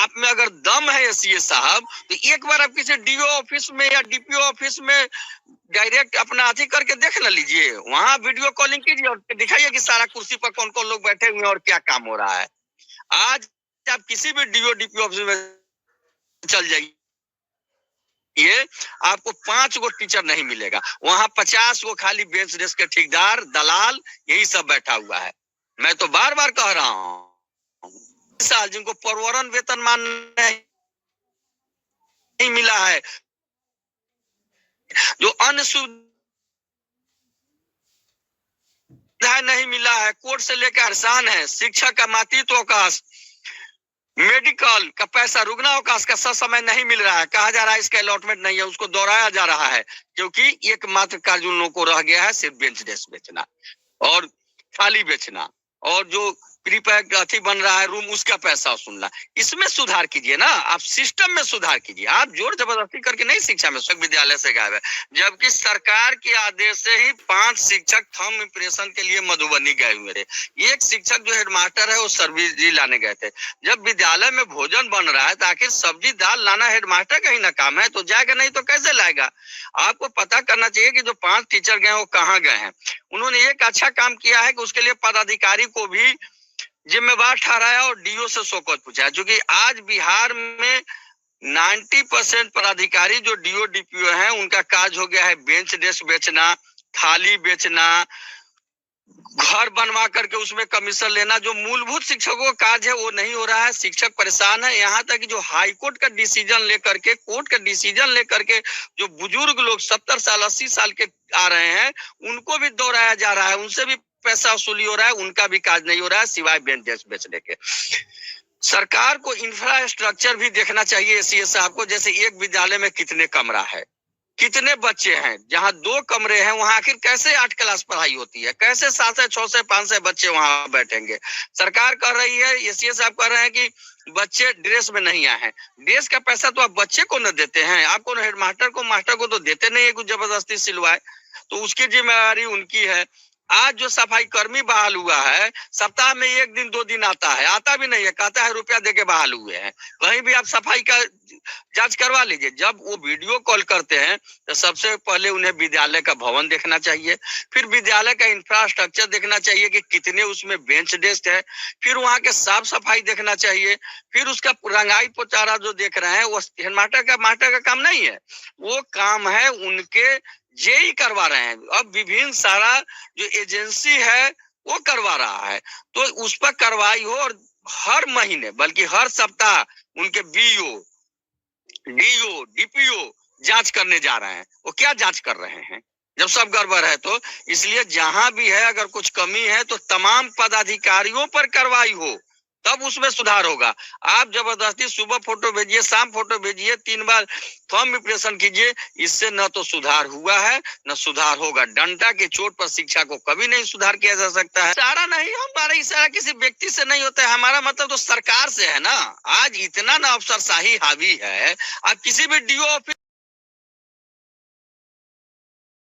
आप में अगर दम है एससीए साहब, तो एक बार आप किसी डीओ ऑफिस में या डीपीओ ऑफिस में डायरेक्ट अपना अथी करके देख न लीजिए, वहां वीडियो कॉलिंग कीजिए और दिखाइए कि सारा कुर्सी पर कौन कौन लोग बैठे हुए हैं और क्या काम हो रहा है। आज आप किसी भी डीओ डीपीओ ऑफिस में चल जाइए, ये आपको 5 गो टीचर नहीं मिलेगा, वहां 50 गो खाली बेंच डेस्क के ठेकेदार, दलाल, यही सब बैठा हुआ है। मैं तो बार बार कह रहा हूँ, साल जिनको प्रवरण वेतनमान नहीं मिला है, जो अन्य सुविधा नहीं मिला है, कोर्ट से लेकर आसान है, शिक्षा का मातृत्व अवकाश, मेडिकल का पैसा, रुग्ण अवकाश का समय नहीं मिल रहा है, कहा जा रहा है इसका अलॉटमेंट नहीं है, उसको दोहराया जा रहा है, क्योंकि एकमात्र कार्य उन लोगों को रह गया है सिर्फ बेंच डेस्क बेचना और थाली बेचना, और जो प्रीपैक अथी बन रहा है रूम, उसका पैसा वसूलना। इसमें सुधार कीजिए ना, आप सिस्टम में सुधार कीजिए, आप जोर जबरदस्ती करके नहीं शिक्षा में विद्यालय से गायब है, जबकि सरकार के आदेश से ही 5 शिक्षक थंब इंप्रेशन के लिए मधुबनी गए हुए थे। एक शिक्षक जो हेडमास्टर है वो सब्जी लाने गए थे। जब विद्यालय में भोजन बन रहा है तो आखिर सब्जी दाल लाना हेडमास्टर का ही ना काम है, तो जाएगा नहीं तो कैसे लाएगा। आपको पता करना चाहिए कि जो 5 टीचर गए वो कहाँ गए हैं। उन्होंने एक अच्छा काम किया है कि उसके लिए पदाधिकारी को भी जिम्मेवार ठहराया और डीओ से शौकत पूछा, क्योंकि आज बिहार में 90% पदाधिकारी जो डीओ डीपीओ हैं उनका काज हो गया है बेंच डेस्क बेचना, थाली बेचना, घर बनवा करके उसमें कमीशन लेना। जो मूलभूत शिक्षकों का काज है वो नहीं हो रहा है, शिक्षक परेशान है। यहाँ तक कि जो हाई कोर्ट का डिसीजन लेकर के, कोर्ट का डिसीजन लेकर के जो बुजुर्ग लोग 70 साल 80 साल के आ रहे हैं, उनको भी दोहराया जा रहा है, उनसे भी पैसा वसूली हो रहा है, उनका भी काज नहीं हो रहा है सिवाय बेंच डेस्क बेचने के। सरकार को इंफ्रास्ट्रक्चर भी देखना चाहिए एससीए साहब को, जैसे एक विद्यालय में कितने कमरा है, कितने बच्चे हैं, जहां 2 कमरे हैं वहां आखिर कैसे 8 क्लास पढ़ाई होती है, कैसे 7 से 6 से 5 से बच्चे वहां बैठेंगे। सरकार कह रही है, एससीए साहब कह रहे हैं कि बच्चे ड्रेस में नहीं आए हैं, ड्रेस का पैसा तो आप बच्चे को न देते हैं, आपको हेडमास्टर को, मास्टर को तो देते नहीं है कुछ जबरदस्ती सिलवाए, तो उसकी जिम्मेवारी उनकी है। आज जो सफाई कर्मी बहाल हुआ है, सप्ताह में 1 दिन 2 दिन आता है, आता भी नहीं है, कहता है रुपया देके बहाल हुए हैं। कहीं भी आप सफाई का जांच करवा लीजिए। जब वो वीडियो कॉल करते हैं तो सबसे पहले उन्हें विद्यालय का भवन देखना चाहिए, फिर विद्यालय का इंफ्रास्ट्रक्चर देखना चाहिए कि कितने उसमें बेंच डेस्क है, फिर वहां के साफ सफाई देखना चाहिए, फिर उसका रंगाई पोचारा जो देख रहे हैं वो हेडमास्टर मास्टर का काम नहीं है, वो काम है उनके जेई करवा रहे हैं। अब विभिन्न सारा जो एजेंसी है वो करवा रहा है, तो उस पर कार्रवाई हो, और हर महीने बल्कि हर सप्ताह उनके बीओ डीओ डीपीओ जांच करने जा रहे हैं। वो क्या जांच कर रहे हैं जब सब गड़बड़ है? तो इसलिए जहां भी है अगर कुछ कमी है तो तमाम पदाधिकारियों पर कार्रवाई हो, तब उसमें सुधार होगा। आप जबरदस्ती सुबह फोटो भेजिए, शाम फोटो भेजिए, 3 बार थंब इंप्रेशन कीजिए, इससे न तो सुधार हुआ है न सुधार होगा। डंडा के चोट पर शिक्षा को कभी नहीं सुधार किया जा सकता है। इशारा नहीं, हमारा इशारा किसी व्यक्ति से नहीं होता है, हमारा मतलब तो सरकार से है ना। आज इतना ना अफसरशाही हावी है, आप किसी भी डीओ ऑफिस